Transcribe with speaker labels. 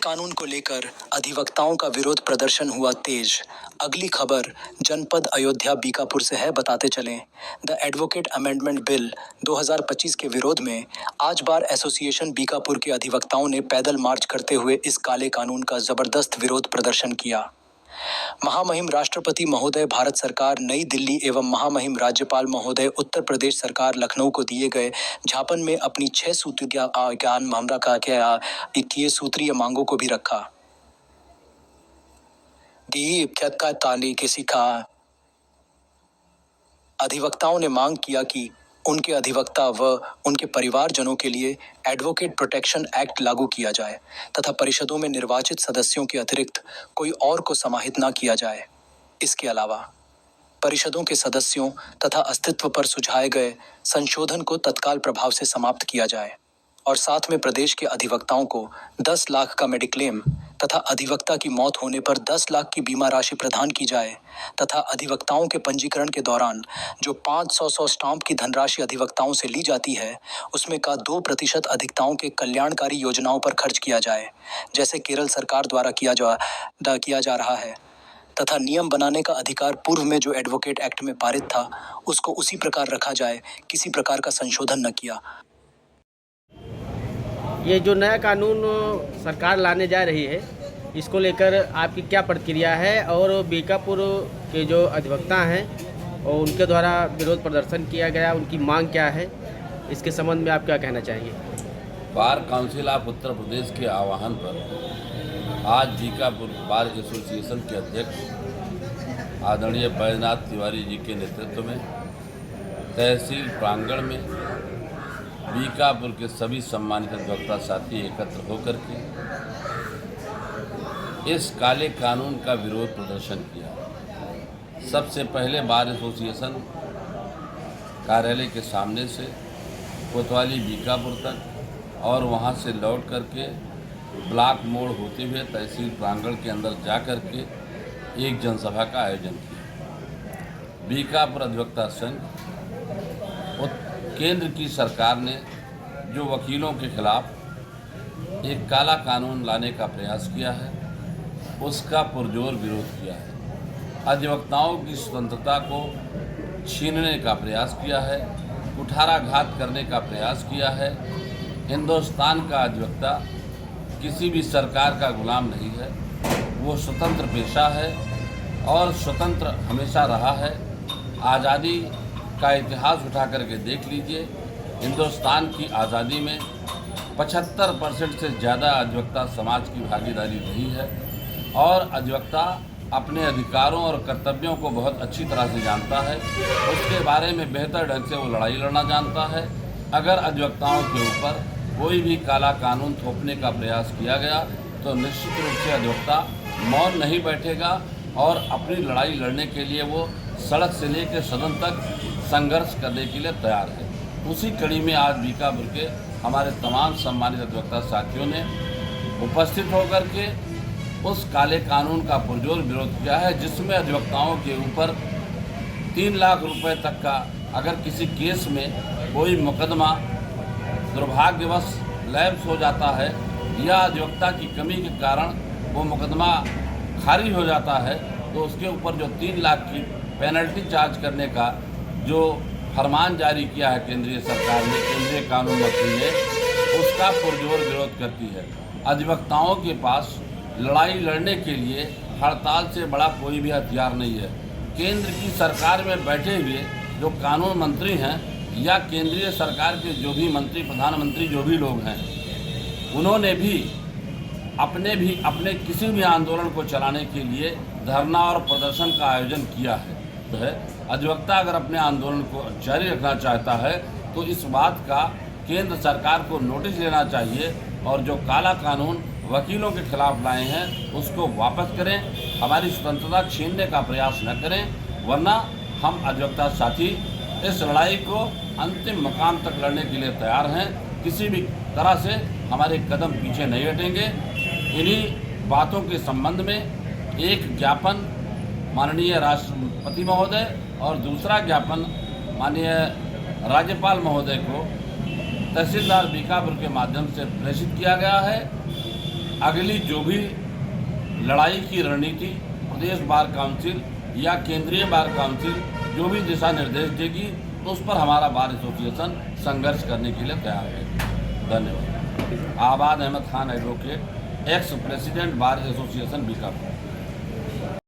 Speaker 1: कानून को लेकर अधिवक्ताओं का विरोध प्रदर्शन हुआ तेज। अगली खबर जनपद अयोध्या बीकापुर से है, बताते चलें। द एडवोकेट अमेंडमेंट बिल 2025 के विरोध में आज बार एसोसिएशन बीकापुर के अधिवक्ताओं ने पैदल मार्च करते हुए इस काले कानून का जबरदस्त विरोध प्रदर्शन किया। महामहिम राष्ट्रपति महोदय भारत सरकार नई दिल्ली एवं महामहिम राज्यपाल महोदय उत्तर प्रदेश सरकार लखनऊ को दिए गए ज्ञापन में अपनी 6 सूत्रीय ज्ञान मामला का क्या सूत्रीय मांगों को भी रखा। ताली किसी का अधिवक्ताओं ने मांग किया कि उनके अधिवक्ता व उनके परिवारजनों के लिए एडवोकेट प्रोटेक्शन एक्ट लागू किया जाए तथा परिषदों में निर्वाचित सदस्यों के अतिरिक्त कोई और को समाहित न किया जाए। इसके अलावा परिषदों के सदस्यों तथा अस्तित्व पर सुझाए गए संशोधन को तत्काल प्रभाव से समाप्त किया जाए और साथ में प्रदेश के अधिवक्ताओं को 10 लाख का मेडिक्लेम तथा अधिवक्ता की मौत होने पर 10 लाख की बीमा राशि प्रदान की जाए तथा अधिवक्ताओं के पंजीकरण के दौरान जो 500 स्टाम्प की धनराशि अधिवक्ताओं से ली जाती है उसमें का 2% अधिवक्ताओं के कल्याणकारी योजनाओं पर खर्च किया जाए, जैसे केरल सरकार द्वारा किया जा रहा है तथा नियम बनाने का अधिकार पूर्व में जो एडवोकेट एक्ट में पारित था उसको उसी प्रकार रखा जाए, किसी प्रकार का संशोधन न किया।
Speaker 2: ये जो नया कानून सरकार लाने जा रही है, इसको लेकर आपकी क्या प्रतिक्रिया है और बीकापुर के जो अधिवक्ता हैं और उनके द्वारा विरोध प्रदर्शन किया गया, उनकी मांग क्या है, इसके संबंध में आप क्या कहना चाहेंगे?
Speaker 3: Bar council of Uttar Pradesh के आह्वान पर आज बीकापुर बार एसोसिएशन के अध्यक्ष आदरणीय बैजनाथ तिवारी जी के नेतृत्व में तहसील प्रांगण में बीकापुर के सभी सम्मानित अधिवक्ता साथी एकत्र होकर के इस काले कानून का विरोध प्रदर्शन किया। सबसे पहले बार एसोसिएशन कार्यालय के सामने से कोतवाली बीकापुर तक और वहां से लौट करके ब्लॉक मोड़ होते हुए तहसील प्रांगण के अंदर जा कर के एक जनसभा का आयोजन किया। बीकापुर अधिवक्ता संघ केंद्र की सरकार ने जो वकीलों के खिलाफ एक काला कानून लाने का प्रयास किया है उसका पुरजोर विरोध किया है। अधिवक्ताओं की स्वतंत्रता को छीनने का प्रयास किया है, कुठाराघात करने का प्रयास किया है। हिंदुस्तान का अधिवक्ता किसी भी सरकार का गुलाम नहीं है, वो स्वतंत्र पेशा है और स्वतंत्र हमेशा रहा है। आज़ादी का इतिहास उठा करके देख लीजिए, हिंदुस्तान की आज़ादी में 75% से ज़्यादा अधिवक्ता समाज की भागीदारी रही है और अधिवक्ता अपने अधिकारों और कर्तव्यों को बहुत अच्छी तरह से जानता है, उसके बारे में बेहतर ढंग से वो लड़ाई लड़ना जानता है। अगर अधिवक्ताओं के ऊपर कोई भी काला कानून थोपने का प्रयास किया गया तो निश्चित रूप से अधिवक्ता मौन नहीं बैठेगा और अपनी लड़ाई लड़ने के लिए वो सड़क से लेकर सदन तक संघर्ष करने के लिए तैयार है। उसी कड़ी में आज बीकापुर के हमारे तमाम सम्मानित अधिवक्ता साथियों ने उपस्थित होकर के उस काले कानून का पुरजोर विरोध किया है, जिसमें अधिवक्ताओं के ऊपर 3 लाख रुपए तक का अगर किसी केस में कोई मुकदमा दुर्भाग्यवश लैप्स हो जाता है या अधिवक्ता की कमी के कारण वो मुकदमा खारिज हो जाता है तो उसके ऊपर जो 3 लाख की पेनल्टी चार्ज करने का जो फरमान जारी किया है केंद्रीय सरकार ने, केंद्रीय कानून मंत्री ने, उसका पुरजोर विरोध करती है। अधिवक्ताओं के पास लड़ाई लड़ने के लिए हड़ताल से बड़ा कोई भी हथियार नहीं है। केंद्र की सरकार में बैठे हुए जो कानून मंत्री हैं या केंद्रीय सरकार के जो भी मंत्री, प्रधानमंत्री जो भी लोग हैं, उन्होंने भी अपने किसी भी आंदोलन को चलाने के लिए धरना और प्रदर्शन का आयोजन किया है। अधिवक्ता अगर अपने आंदोलन को जारी रखना चाहता है तो इस बात का केंद्र सरकार को नोटिस लेना चाहिए और जो काला कानून वकीलों के खिलाफ लाए हैं उसको वापस करें, हमारी स्वतंत्रता छीनने का प्रयास न करें, वरना हम अधिवक्ता साथी इस लड़ाई को अंतिम मुकाम तक लड़ने के लिए तैयार हैं। किसी भी तरह से हमारे कदम पीछे नहीं हटेंगे। इन्हीं बातों के संबंध में एक ज्ञापन माननीय राष्ट्रपति महोदय और दूसरा ज्ञापन माननीय राज्यपाल महोदय को तहसीलदार बीकापुर के माध्यम से प्रेषित किया गया है। अगली जो भी लड़ाई की रणनीति प्रदेश बार काउंसिल या केंद्रीय बार काउंसिल जो भी दिशा निर्देश देगी तो उस पर हमारा बार एसोसिएशन संघर्ष करने के लिए तैयार है। धन्यवाद। Abad Ahmed Khan advocate, ex president bar association Bikapur.